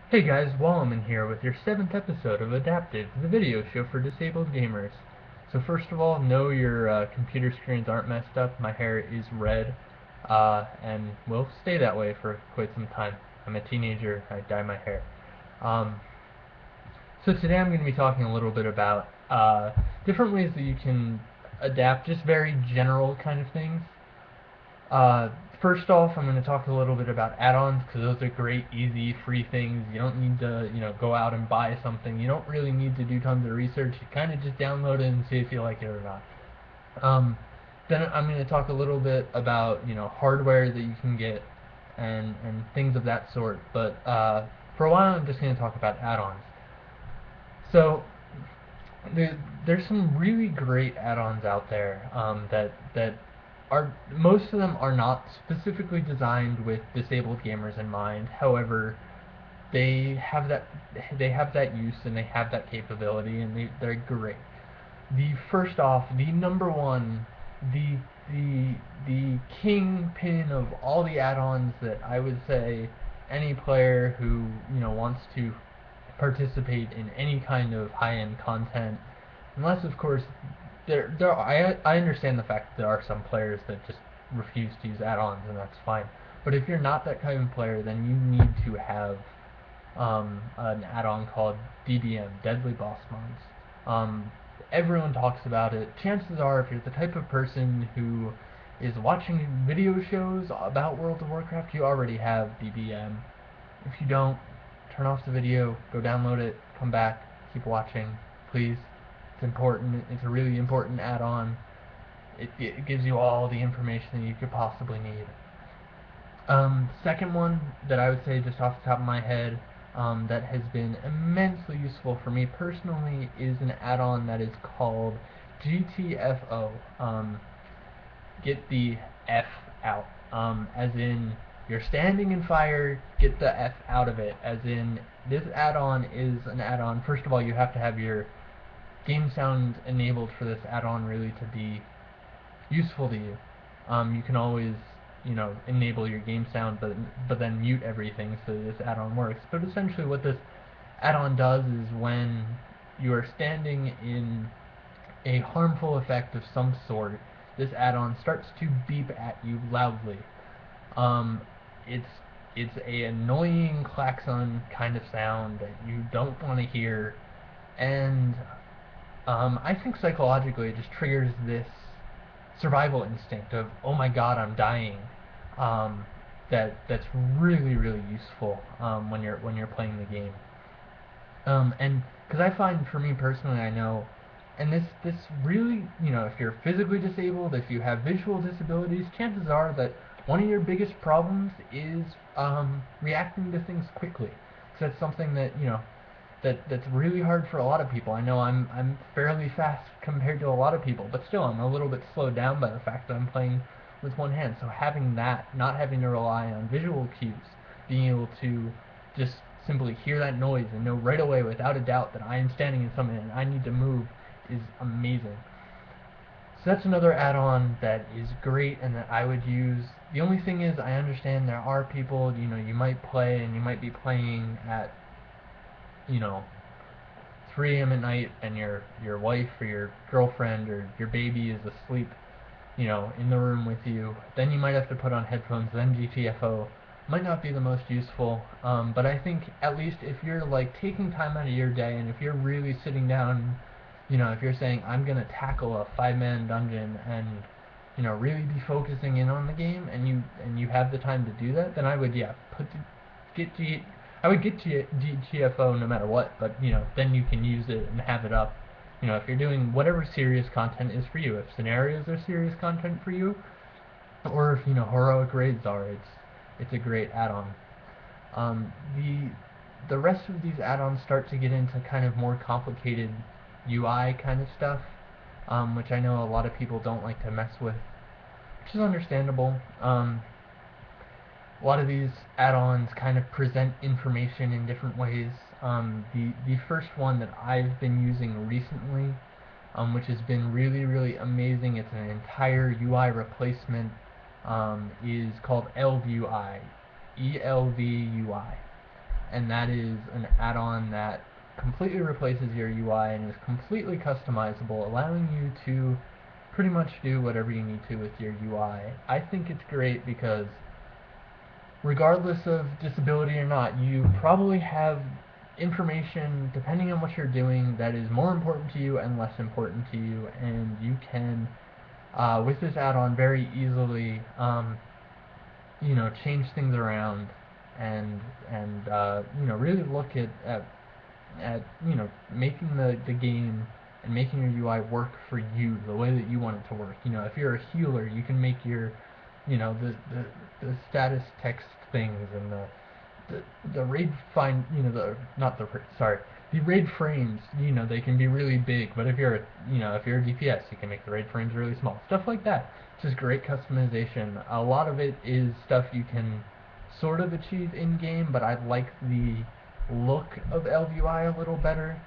Hey guys, Walaman here with your 7th episode of Adaptive, the video show for disabled gamers. So first of all, no, your computer screens aren't messed up. My hair is red, and will stay that way for quite some time. I'm a teenager, I dye my hair. Um, so today I'm going to be talking a little bit about different ways that you can adapt, just very general kind of things. Uh, First off, I'm going to talk a little bit about add-ons because those are great, easy, free things. You don't need to, go out and buy something. You don't really need to do tons of research. You kind of just download it and see if you like it or not. Um, then I'm going to talk a little bit about, hardware that you can get and things of that sort. But for a while, I'm just going to talk about add-ons. So there's some really great add-ons out there that are most of them are not specifically designed with disabled gamers in mind. However, they have that they have that use and they have that capability and they're great. The first off, the number one, the the the kingpin of all the add-ons that I would say any player who wants to participate in any kind of high-end content, unless of course I understand the fact that there are some players that just refuse to use add-ons and that's fine. But if you're not that kind of player, then you need to have an add-on called DBM, Deadly Boss Mods. Everyone talks about it. Chances are, if you're the type of person who is watching video shows about World of Warcraft, you already have DBM. If you don't, turn off the video, go download it, come back, keep watching, please. It's important. It's a really important add-on. It gives you all the information that you could possibly need. Second one that I would say just off the top of my head that has been immensely useful for me personally is an add-on that is called GTFO. Get the F out. As in, you're standing in fire, get the F out of it. As in, this add-on is an add-on. First of all, you have to have your game sound enabled for this add-on really to be useful to you. You can always, enable your game sound, but then mute everything so this add-on works. But essentially, what this add-on does is when you are standing in a harmful effect of some sort, this add-on starts to beep at you loudly. Um, it's it's a annoying klaxon kind of sound that you don't want to hear, and I think psychologically it just triggers this survival instinct of oh my god I'm dying. Um, that's really really useful when you're playing the game. And because I find for me personally, I know, and this really, if you're physically disabled, if you have visual disabilities, chances are that one of your biggest problems is reacting to things quickly. So that's something that that's really hard for a lot of people. I know I'm fairly fast compared to a lot of people, but still I'm a little bit slowed down by the fact that I'm playing with one hand. So having that, not having to rely on visual cues, being able to just simply hear that noise and know right away without a doubt that I am standing in something and I need to move is amazing. So that's another add-on that is great and that I would use. The only thing is I understand there are people, you might play and you might be playing at, you know, 3 a.m. at night and your wife or your girlfriend or your baby is asleep, in the room with you, then you might have to put on headphones. Then GTFO might not be the most useful, but I think at least if you're like taking time out of your day and if you're really sitting down, if you're saying I'm gonna tackle a 5-man dungeon and really be focusing in on the game and you have the time to do that, then I would get G I would get GTFO no matter what, but then you can use it and have it up. If you're doing whatever serious content is for you, if scenarios are serious content for you, or if heroic raids are, it's a great add-on. The rest of these add-ons start to get into kind of more complicated UI kind of stuff, which I know a lot of people don't like to mess with, which is understandable. A lot of these add-ons kind of present information in different ways. The first one that I've been using recently, which has been really really amazing, it's an entire UI replacement, is called ELVUI, ELVUI. and that is an add-on that completely replaces your UI and is completely customizable, allowing you to pretty much do whatever you need to with your UI. I think it's great because regardless of disability or not, you probably have information, depending on what you're doing, that is more important to you and less important to you, and you can, with this add-on, very easily, change things around and really look at making the game and making your UI work for you the way that you want it to work. If you're a healer, you can make your, the status text things and the raid find, the not the sorry, the raid frames, they can be really big, but if you're a DPS, you can make the raid frames really small. Stuff like that. Just great customization. A lot of it is stuff you can sort of achieve in game, but I like the look of LVI a little better.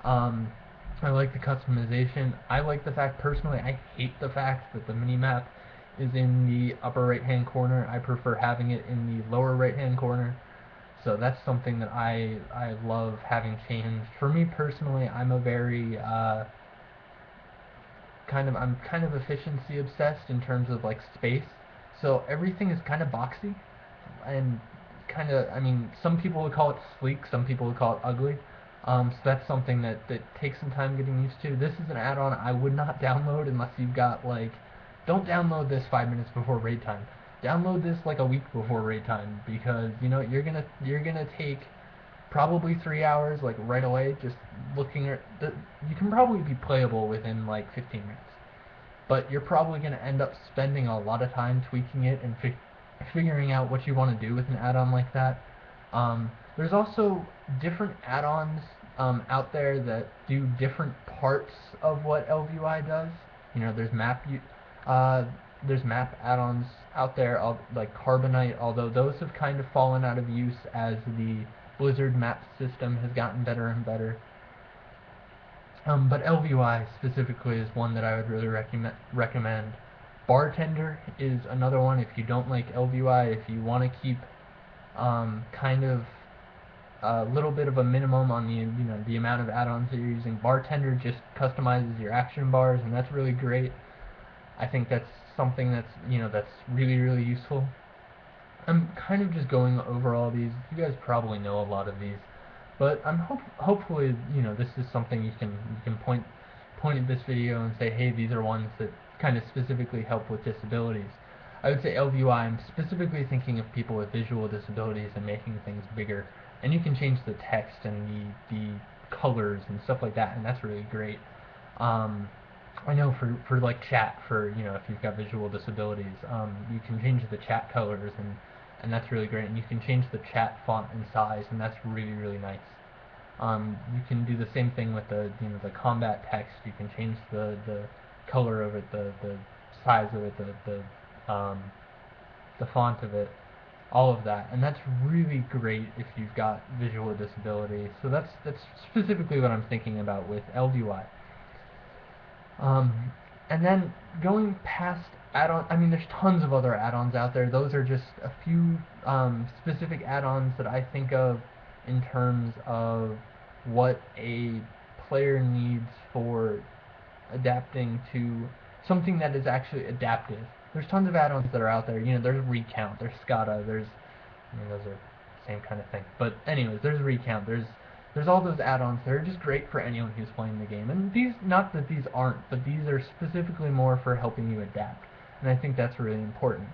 I like the customization. I like the fact, personally, I hate the fact that the minimap is in the upper right hand corner. I prefer having it in the lower right hand corner. So that's something that I love having changed. For me personally, I'm a very I'm kind of efficiency obsessed in terms of like space. So everything is kind of boxy and some people would call it sleek, some people would call it ugly. So that's something that takes some time getting used to. This is an add-on I would not download unless you've got don't download this 5 minutes before raid time. Download this like a week before raid time because you're gonna take probably 3 hours like right away just looking at you can probably be playable within like 15 minutes. But you're probably going to end up spending a lot of time tweaking it and figuring out what you want to do with an add-on like that. There's also different add-ons out there that do different parts of what LVUI does. There's map add-ons out there like Carbonite, although those have kind of fallen out of use as the Blizzard map system has gotten better and better. But LVUI specifically is one that I would really recommend. Bartender is another one if you don't like LVUI, if you want to keep kind of a little bit of a minimum on the amount of add-ons that you're using. Bartender just customizes your action bars, and that's really great. I think that's something that's really, really useful. I'm kind of just going over all these. You guys probably know a lot of these, but I'm hopefully this is something you can point at this video and say, hey, these are ones that kind of specifically help with disabilities. I would say LVUI, I'm specifically thinking of people with visual disabilities and making things bigger, and you can change the text and the colors and stuff like that, and that's really great. I know for like chat, for if you've got visual disabilities, you can change the chat colors and that's really great. And you can change the chat font and size, and that's really, really nice. You can do the same thing with the the combat text. You can change the color of it, the size of it, the font of it, all of that, and that's really great if you've got visual disability. So that's specifically what I'm thinking about with LVUI. And then going past add-on, there's tons of other add-ons out there. Those are just a few specific add-ons that I think of in terms of what a player needs for adapting to something that is actually adaptive. There's tons of add-ons that are out there. There's Recount, there's SCADA, those are the same kind of thing. But anyways, there's Recount, there's all those add-ons that are just great for anyone who's playing the game. And these, not that these aren't, but these are specifically more for helping you adapt. And I think that's really important.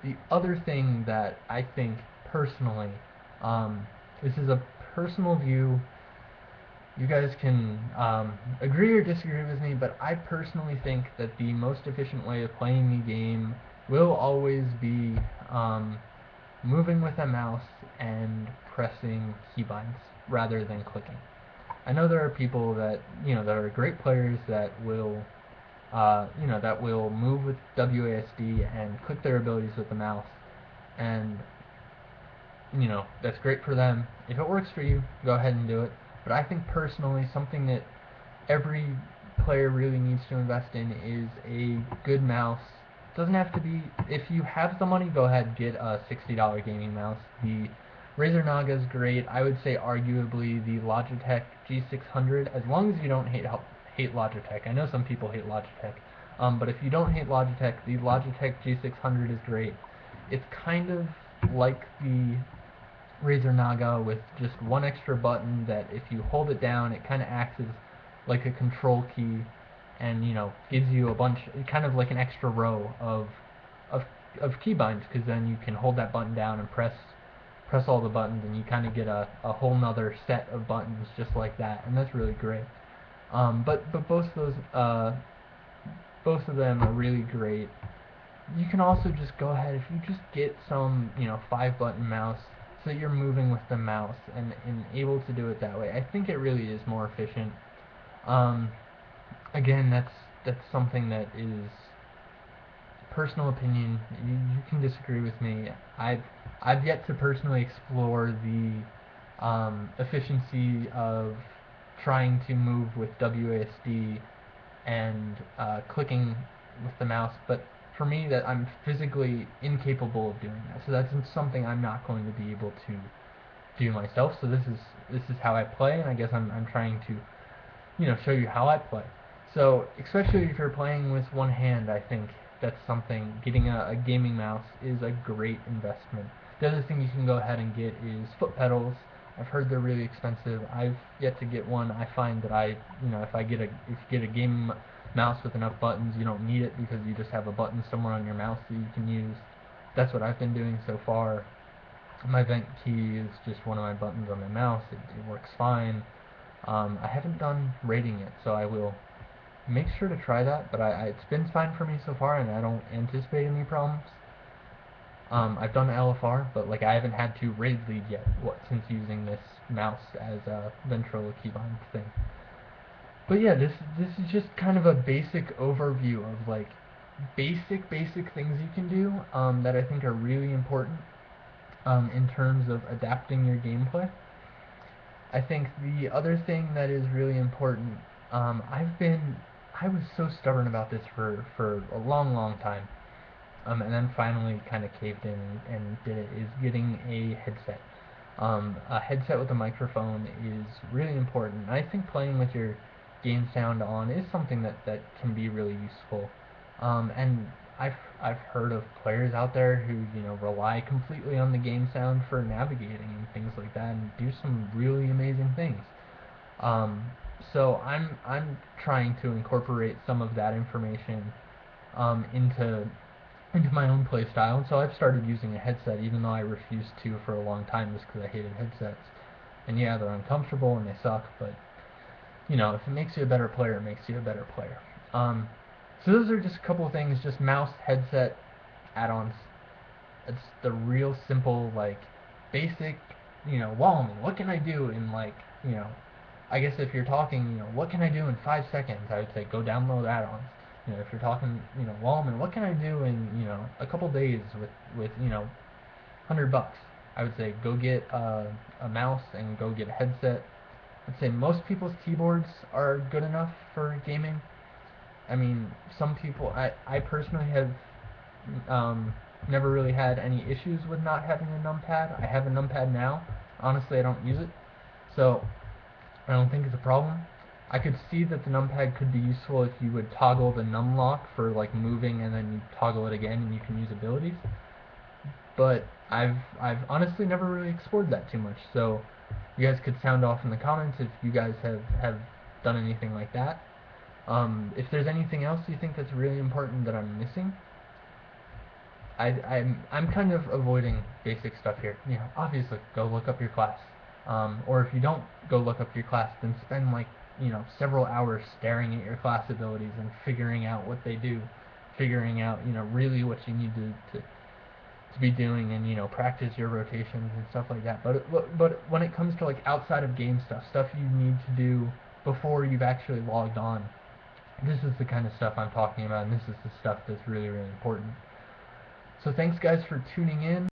The other thing that I think personally, this is a personal view, you guys can agree or disagree with me, but I personally think that the most efficient way of playing the game will always be moving with a mouse and pressing keybinds rather than clicking. I know there are people that that are great players that will that will move with WASD and click their abilities with the mouse, and that's great for them. If it works for you, go ahead and do it. But I think personally, something that every player really needs to invest in is a good mouse. Doesn't have to be, if you have the money, go ahead and get a $60 gaming mouse. The Razer Naga is great. I would say arguably the Logitech G600, as long as you don't hate Logitech. I know some people hate Logitech, but if you don't hate Logitech, the Logitech G600 is great. It's kind of like the Razer Naga with just one extra button that if you hold it down, it kind of acts as like a control key, and gives you a bunch, kind of like an extra row of of keybinds, because then you can hold that button down and press all the buttons, and you kind of get a whole nother set of buttons just like that, and that's really great. But both of them are really great. You can also just go ahead, if you just get some 5-button mouse, so that you're moving with the mouse and able to do it that way. I think it really is more efficient. Um, Again, that's something that is personal opinion. You can disagree with me. I've yet to personally explore the efficiency of trying to move with WASD and clicking with the mouse, but for me, that I'm physically incapable of doing that. So that's something I'm not going to be able to do myself. So this is how I play, and I guess I'm trying to show you how I play. So especially if you're playing with one hand, I think that's something. Getting a gaming mouse is a great investment. The other thing you can go ahead and get is foot pedals. I've heard they're really expensive. I've yet to get one. I find that if you get a gaming mouse with enough buttons, you don't need it, because you just have a button somewhere on your mouse that you can use. That's what I've been doing so far. My vent key is just one of my buttons on my mouse. It works fine. I haven't done rating it, so I will make sure to try that, but it's been fine for me so far, and I don't anticipate any problems. I've done LFR, but I haven't had to raid lead yet since using this mouse as a ventral keybind thing. But yeah, this is just kind of a basic overview of basic things you can do that I think are really important in terms of adapting your gameplay. I think the other thing that is really important, I was so stubborn about this for a long time, and then finally kind of caved in and did it, is getting a headset. A headset with a microphone is really important. I think playing with your game sound on is something that can be really useful. And I've heard of players out there who rely completely on the game sound for navigating and things like that, and do some really amazing things. Um, so I'm trying to incorporate some of that information into my own play style, and so I've started using a headset, even though I refused to for a long time just because I hated headsets. And yeah, they're uncomfortable and they suck, but if it makes you a better player, it makes you a better player. So those are just a couple of things, just mouse, headset, add-ons. It's the real simple, basic, Walaman, what can I do in I guess if you're talking, what can I do in 5 seconds? I would say go download add-ons. If you're talking, Walaman, what can I do in, a couple days with $100? I would say go get a mouse and go get a headset. I'd say most people's keyboards are good enough for gaming. I mean, some people, I personally have never really had any issues with not having a numpad. I have a numpad now. Honestly, I don't use it, so I don't think it's a problem. I could see that the numpad could be useful if you would toggle the num lock for moving, and then you toggle it again and you can use abilities. But I've honestly never really explored that too much. So you guys could sound off in the comments if you guys have done anything like that. If there's anything else you think that's really important that I'm missing, I'm kind of avoiding basic stuff here. Obviously, go look up your class. Or if you don't go look up your class, then spend several hours staring at your class abilities and figuring out what they do, figuring out really what you need to be doing, and practice your rotations and stuff like that. But when it comes to outside of game stuff you need to do before you've actually logged on, this is the kind of stuff I'm talking about, and this is the stuff that's really important. So thanks guys for tuning in.